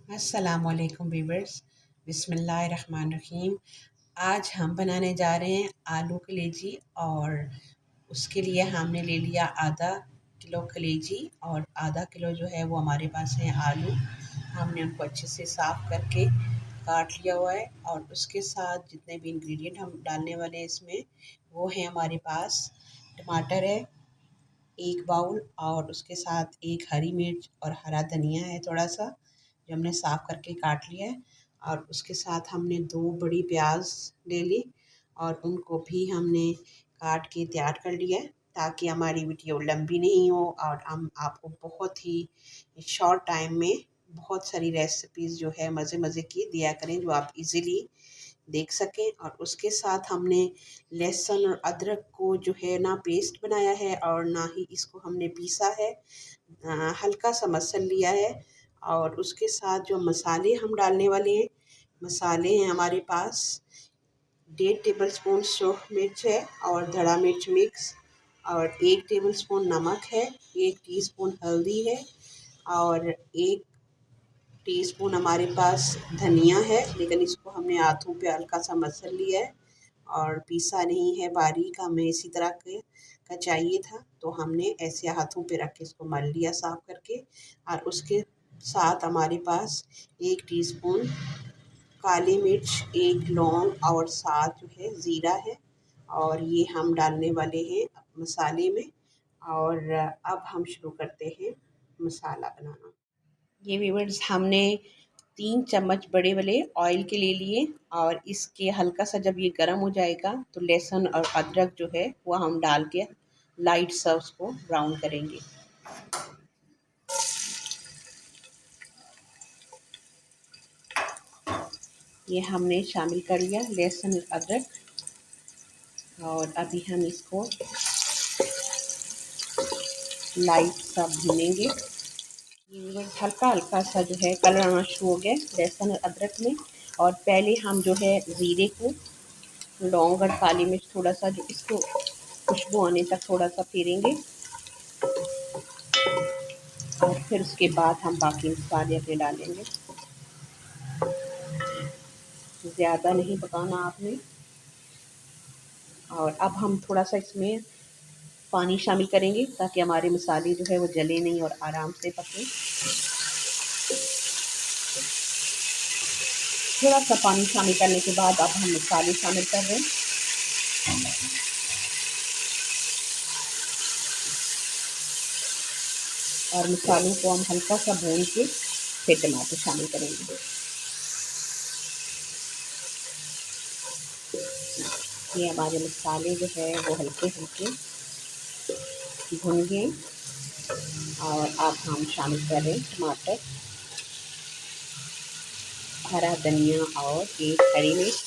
अस्सलामुअलैकुम वीवर्स। बिस्मिल्लाहिर्रहमानिर्रहीम। आज हम बनाने जा रहे हैं आलू कलेजी और उसके लिए हमने ले लिया आधा किलो कलेजी और आधा किलो जो है वो हमारे पास है आलू। हमने उनको अच्छे से साफ़ करके काट लिया हुआ है और उसके साथ जितने भी इंग्रेडिएंट हम डालने वाले हैं इसमें वो है हमारे पास टमाटर है 1 बाउल और उसके साथ 1 हरी मिर्च और हरा धनिया है थोड़ा सा जो हमने साफ़ करके काट लिया है। और उसके साथ हमने 2 बड़ी प्याज ले ली और उनको भी हमने काट के तैयार कर लिया है ताकि हमारी वीडियो लंबी नहीं हो और हम आपको बहुत ही शॉर्ट टाइम में बहुत सारी रेसिपीज़ जो है मज़े मज़े की दिया करें जो आप इजीली देख सकें। और उसके साथ हमने लहसुन और अदरक को जो है ना पेस्ट बनाया है और ना ही इसको हमने पीसा है, हल्का सा मसल लिया है। और उसके साथ जो मसाले हम डालने वाले हैं, मसाले हैं हमारे पास 1.5 टेबल स्पून सूख मिर्च है और धड़ा मिर्च मिक्स और 1 टेबल स्पून नमक है, 1 टीस्पून हल्दी है और 1 टीस्पून हमारे पास धनिया है, लेकिन इसको हमने हाथों पे हल्का सा मसल लिया है और पीसा नहीं है बारीक, हमें इसी तरह के का चाहिए था तो हमने ऐसे हाथों पे रख के इसको मल लिया साफ करके। और उसके साथ हमारे पास 1 टीस्पून काली मिर्च, 1 लौंग और साथ जो है ज़ीरा है और ये हम डालने वाले हैं मसाले में। और अब हम शुरू करते हैं मसाला बनाना। ये व्यूअर्स हमने 3 चम्मच बड़े वाले ऑयल के ले लिए और इसके हल्का सा जब ये गर्म हो जाएगा तो लहसुन और अदरक जो है वो हम डाल के लाइट सा उसको ब्राउन करेंगे। ये हमने शामिल कर लिया लहसुन और अदरक और अभी हम इसको लाइट सा भूनेंगे। ये हल्का हल्का सा जो है कलर आना शुरू हो गया लहसुन और अदरक में। और पहले हम जो है ज़ीरे को, लौंग और काली मिर्च थोड़ा सा जो इसको खुशबू आने तक थोड़ा सा फेरेंगे और फिर उसके बाद हम बाकी मसाले अपने डालेंगे। ज़्यादा नहीं पकाना आपने। और अब हम थोड़ा सा इसमें पानी शामिल करेंगे ताकि हमारे मसाले जो है वो जले नहीं और आराम से पकें। थोड़ा सा पानी शामिल करने के बाद अब हम मसाले शामिल कर रहे हैं। और मसालों को हम हल्का सा भून के फिर टमाटर शामिल करेंगे। ये हमारे मसाले जो है वो हल्के हल्के भुन गए और अब हम शामिल कर रहे हैं टमाटर, हरा धनिया और 1 हरी मिर्च।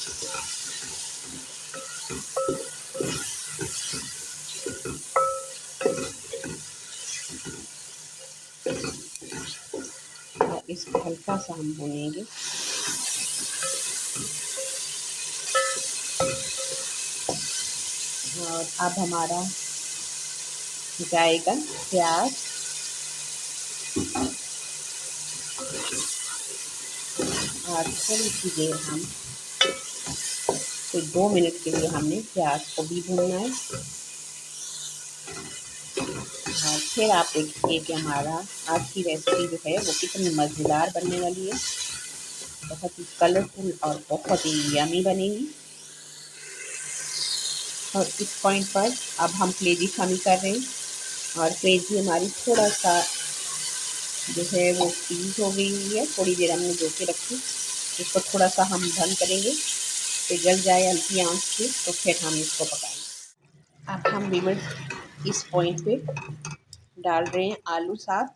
और इसको हल्का सा हम भूनेंगे। और अब हमारा जाएगा प्याज और थोड़ी सी देर हम कोई 2 मिनट के लिए हमने प्याज को भी भूनना है। और फिर आप देखिए कि हमारा आज की रेसिपी जो है वो कितनी मज़ेदार बनने वाली है, बहुत ही कलरफुल और बहुत ही यमी बनेगी। और इस पॉइंट पर अब हम कलेजी शामिल कर रहे हैं और कलेजी हमारी थोड़ा सा जो है वो फ्रीज हो गई हुई है, थोड़ी देर हमने धो के रखी। इसको थोड़ा सा हम बंद करेंगे तो जल जाए हल्की आंच से, तो फिर हम इसको पकाएंगे। अब हम व्यूअर्स इस पॉइंट पे डाल रहे हैं आलू साथ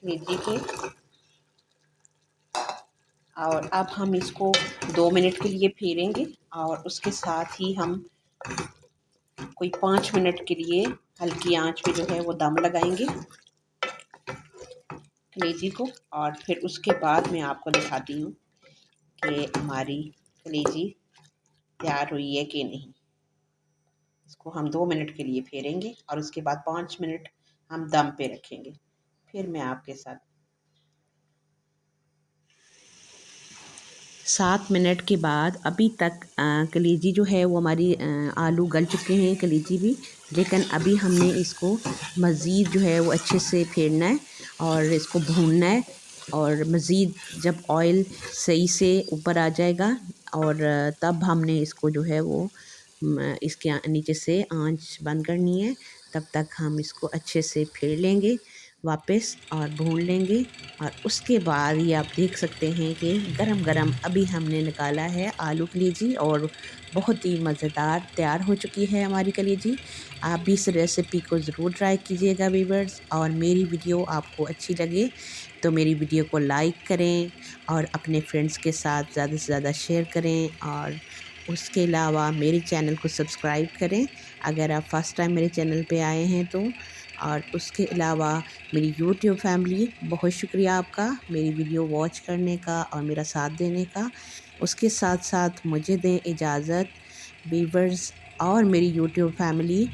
कलेजी के और अब हम इसको 2 मिनट के लिए फेरेंगे और उसके साथ ही हम कोई 5 मिनट के लिए हल्की आंच पे जो है वो दम लगाएंगे कलेजी को। और फिर उसके बाद मैं आपको दिखाती हूँ कि हमारी कलेजी तैयार हुई है कि नहीं। इसको हम 2 मिनट के लिए फेरेंगे और उसके बाद 5 मिनट हम दम पे रखेंगे। फिर मैं आपके साथ 7 मिनट के बाद अभी तक कलेजी जो है वो हमारी आलू गल चुके हैं, कलेजी भी। लेकिन अभी हमने इसको मज़ीद जो है वो अच्छे से फेरना है और इसको भूनना है। और मज़ीद जब ऑयल सही से ऊपर आ जाएगा और तब हमने इसको जो है वो इसके नीचे से आंच बंद करनी है। तब तक हम इसको अच्छे से फेर लेंगे वापस और भून लेंगे। और उसके बाद ये आप देख सकते हैं कि गरम गरम अभी हमने निकाला है आलू कलेजी और बहुत ही मज़ेदार तैयार हो चुकी है हमारी कलेजी। आप भी इस रेसिपी को ज़रूर ट्राई कीजिएगा वीवर्स। और मेरी वीडियो आपको अच्छी लगे तो मेरी वीडियो को लाइक करें और अपने फ्रेंड्स के साथ ज़्यादा से ज़्यादा शेयर करें। और उसके अलावा मेरे चैनल को सब्सक्राइब करें अगर आप फर्स्ट टाइम मेरे चैनल पे आए हैं तो। और उसके अलावा मेरी यूट्यूब फैमिली, बहुत शुक्रिया आपका मेरी वीडियो वॉच करने का और मेरा साथ देने का। उसके साथ साथ मुझे दें इजाज़त व्यूअर्स और मेरी यूट्यूब फैमिली।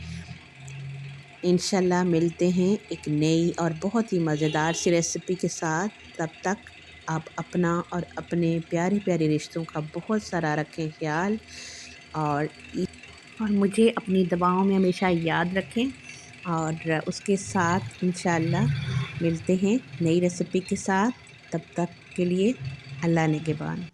इंशाल्लाह मिलते हैं एक नई और बहुत ही मज़ेदार सी रेसिपी के साथ। तब तक आप अपना और अपने प्यारे प्यारे रिश्तों का बहुत सारा रखें ख्याल। और मुझे अपनी दवाओं में हमेशा याद रखें। और उसके साथ इंशाल्लाह मिलते हैं नई रेसिपी के साथ। तब तक के लिए अल्लाह निगहबान।